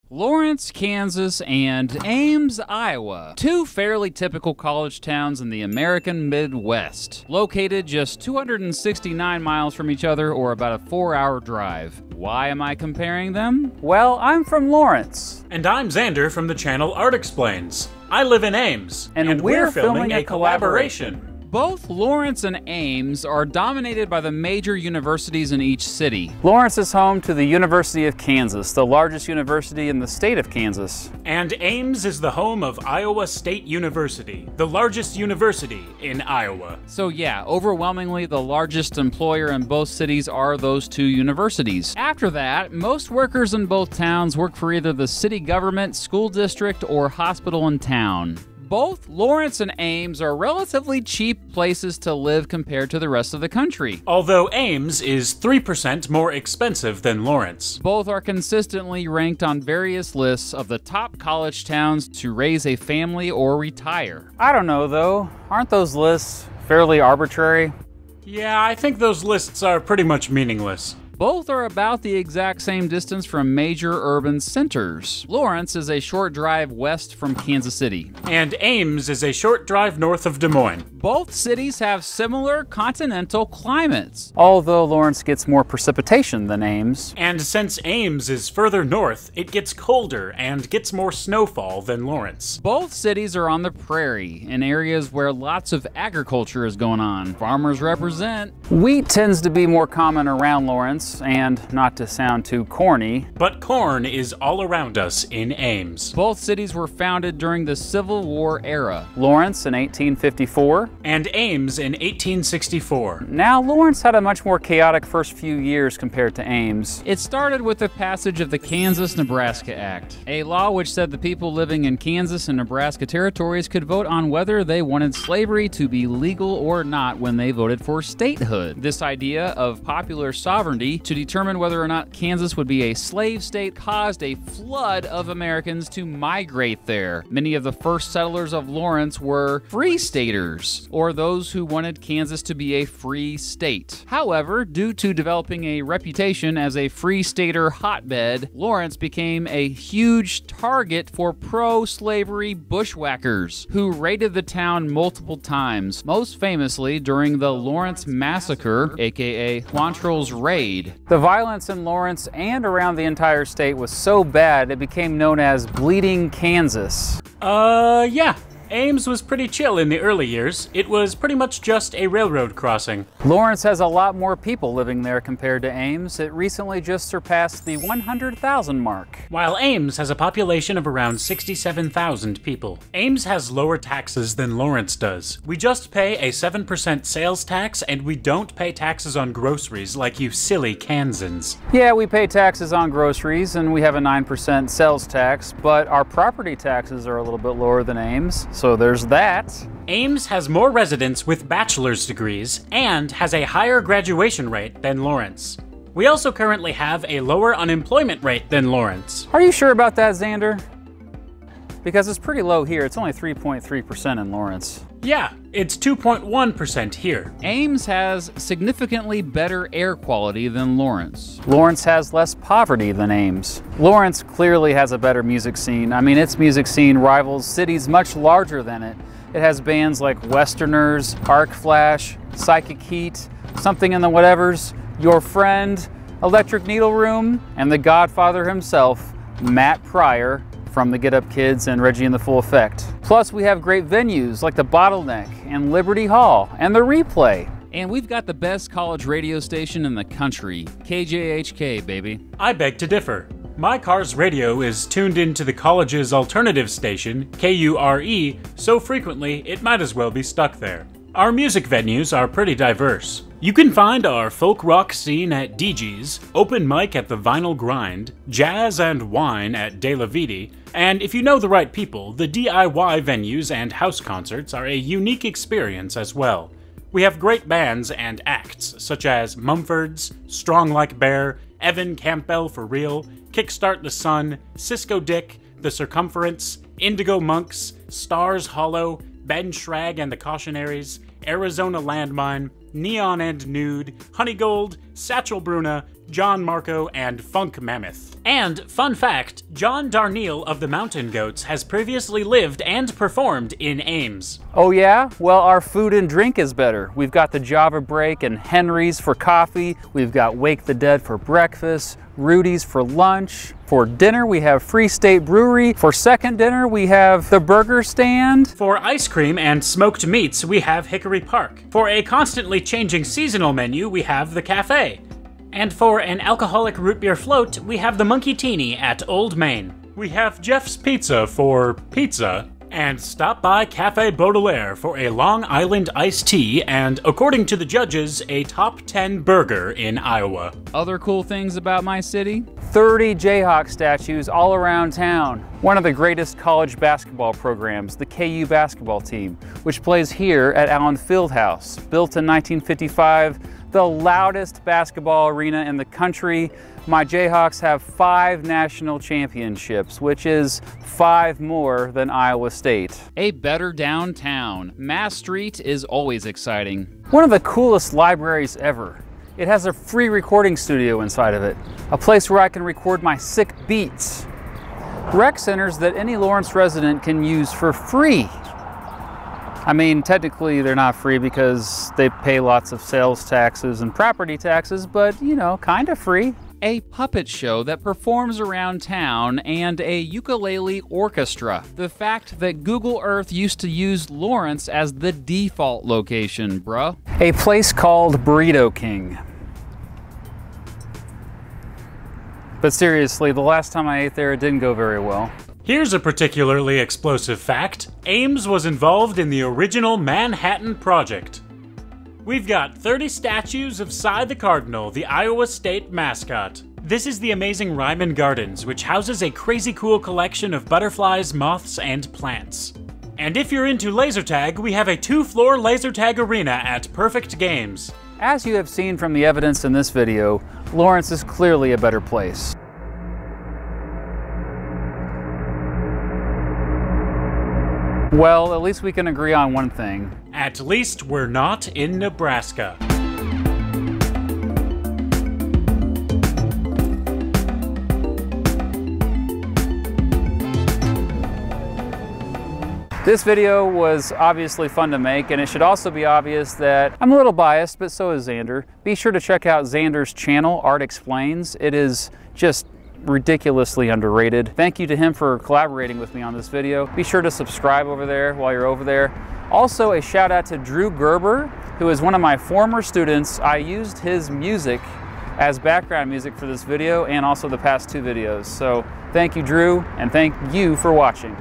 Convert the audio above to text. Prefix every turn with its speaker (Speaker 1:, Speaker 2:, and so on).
Speaker 1: Lawrence, Kansas, and Ames, Iowa. Two fairly typical college towns in the American Midwest, located just 269 miles from each other, or about a 4-hour drive. Why am I comparing them? Well, I'm from Lawrence.
Speaker 2: And I'm Xander from the channel Art Explains. I live in Ames, and we're filming a collaboration.
Speaker 1: Both Lawrence and Ames are dominated by the major universities in each city.
Speaker 3: Lawrence is home to the University of Kansas, the largest university in the state of Kansas.
Speaker 2: And Ames is the home of Iowa State University, the largest university in Iowa.
Speaker 1: So yeah, overwhelmingly the largest employer in both cities are those two universities. After that, most workers in both towns work for either the city government, school district, or hospital in town. Both Lawrence and Ames are relatively cheap places to live compared to the rest of the country.
Speaker 2: Although Ames is 3% more expensive than Lawrence.
Speaker 1: Both are consistently ranked on various lists of the top college towns to raise a family or retire.
Speaker 3: I don't know though, aren't those lists fairly arbitrary?
Speaker 2: Yeah, I think those lists are pretty much meaningless.
Speaker 1: Both are about the exact same distance from major urban centers. Lawrence is a short drive west from Kansas City.
Speaker 2: And Ames is a short drive north of Des Moines.
Speaker 1: Both cities have similar continental climates.
Speaker 3: Although Lawrence gets more precipitation than Ames.
Speaker 2: And since Ames is further north, it gets colder and gets more snowfall than Lawrence.
Speaker 1: Both cities are on the prairie, in areas where lots of agriculture is going on. Farmers represent.
Speaker 3: Wheat tends to be more common around Lawrence, and not to sound too corny,
Speaker 2: but corn is all around us in Ames.
Speaker 1: Both cities were founded during the Civil War era.
Speaker 3: Lawrence in 1854
Speaker 2: and Ames in 1864.
Speaker 3: Now, Lawrence had a much more chaotic first few years compared to Ames.
Speaker 1: It started with the passage of the Kansas-Nebraska Act, a law which said the people living in Kansas and Nebraska territories could vote on whether they wanted slavery to be legal or not when they voted for statehood. This idea of popular sovereignty to determine whether or not Kansas would be a slave state caused a flood of Americans to migrate there. Many of the first settlers of Lawrence were free staters, or those who wanted Kansas to be a free state. However, due to developing a reputation as a free stater hotbed, Lawrence became a huge target for pro-slavery bushwhackers, who raided the town multiple times, most famously during the Lawrence Massacre, aka Quantrill's Raid.
Speaker 3: The violence in Lawrence and around the entire state was so bad it became known as Bleeding Kansas.
Speaker 2: Yeah. Ames was pretty chill in the early years. It was pretty much just a railroad crossing.
Speaker 3: Lawrence has a lot more people living there compared to Ames. It recently just surpassed the 100,000 mark.
Speaker 2: While Ames has a population of around 67,000 people. Ames has lower taxes than Lawrence does. We just pay a 7% sales tax, and we don't pay taxes on groceries like you silly Kansans.
Speaker 3: Yeah, we pay taxes on groceries, and we have a 9% sales tax, but our property taxes are a little bit lower than Ames. So there's that.
Speaker 2: Ames has more residents with bachelor's degrees and has a higher graduation rate than Lawrence. We also currently have a lower unemployment rate than Lawrence.
Speaker 3: Are you sure about that, Xander? Because it's pretty low here. It's only 3.3% in Lawrence.
Speaker 2: Yeah, it's 2.1% here.
Speaker 1: Ames has significantly better air quality than Lawrence.
Speaker 3: Lawrence has less poverty than Ames. Lawrence clearly has a better music scene. I mean, its music scene rivals cities much larger than it. It has bands like Westerners, Arc Flash, Psychic Heat, Something in the Whatevers, Your Friend, Electric Needle Room, and the Godfather himself, Matt Pryor, from the Get Up Kids and Reggie and the Full Effect. Plus, we have great venues like the Bottleneck and Liberty Hall and the Replay.
Speaker 1: And we've got the best college radio station in the country, KJHK, baby.
Speaker 2: I beg to differ. My car's radio is tuned into the college's alternative station, KURE, so frequently it might as well be stuck there. Our music venues are pretty diverse. You can find our folk rock scene at DG's, open mic at the Vinyl Grind, jazz and wine at De La Vidi, and if you know the right people, the DIY venues and house concerts are a unique experience as well. We have great bands and acts, such as Mumfords, Strong Like Bear, Evan Campbell for Real, Kickstart the Sun, Cisco Dick, The Circumference, Indigo Monks, Stars Hollow, Ben Schrag and the Cautionaries, Arizona Landmine, Neon and Nude, Honeygold, Satchel Bruna, John Marco, and Funk Mammoth. And, fun fact, John Darnielle of the Mountain Goats has previously lived and performed in Ames.
Speaker 3: Oh yeah? Well, our food and drink is better. We've got the Java Break and Henry's for coffee. We've got Wake the Dead for breakfast, Rudy's for lunch. For dinner, we have Free State Brewery. For second dinner, we have the Burger Stand.
Speaker 2: For ice cream and smoked meats, we have Hickory Park. For a constantly changing seasonal menu, we have the Cafe. And for an alcoholic root beer float, we have the Monkey Teeny at Old Main. We have Jeff's Pizza for pizza. And stop by Cafe Baudelaire for a Long Island iced tea and, according to the judges, a top 10 burger in Iowa.
Speaker 1: Other cool things about my city?
Speaker 3: 30 Jayhawk statues all around town. One of the greatest college basketball programs, the KU basketball team, which plays here at Allen Fieldhouse. Built in 1955, the loudest basketball arena in the country. My Jayhawks have 5 national championships, which is 5 more than Iowa State.
Speaker 1: A better downtown. Mass Street is always exciting.
Speaker 3: One of the coolest libraries ever. It has a free recording studio inside of it, a place where I can record my sick beats. Rec centers that any Lawrence resident can use for free. I mean, technically they're not free because they pay lots of sales taxes and property taxes, but you know, kind of free.
Speaker 1: A puppet show that performs around town, and a ukulele orchestra. The fact that Google Earth used to use Lawrence as the default location, bruh.
Speaker 3: A place called Burrito King. But seriously, the last time I ate there, it didn't go very well.
Speaker 2: Here's a particularly explosive fact. Ames was involved in the original Manhattan Project. We've got 30 statues of Cy the Cardinal, the Iowa State mascot. This is the amazing Ryman Gardens, which houses a crazy cool collection of butterflies, moths, and plants. And if you're into laser tag, we have a 2-floor laser tag arena at Perfect Games.
Speaker 3: As you have seen from the evidence in this video, Lawrence is clearly a better place. Well, at least we can agree on one thing.
Speaker 2: At least we're not in Nebraska.
Speaker 3: This video was obviously fun to make, and it should also be obvious that I'm a little biased, but so is Xander. Be sure to check out Xander's channel, Art Explains. It is just ridiculously underrated. Thank you to him for collaborating with me on this video. Be sure to subscribe over there while you're over there. Also, a shout out to Drew Gerber, who is one of my former students. I used his music as background music for this video and also the past 2 videos. So thank you, Drew, and thank you for watching.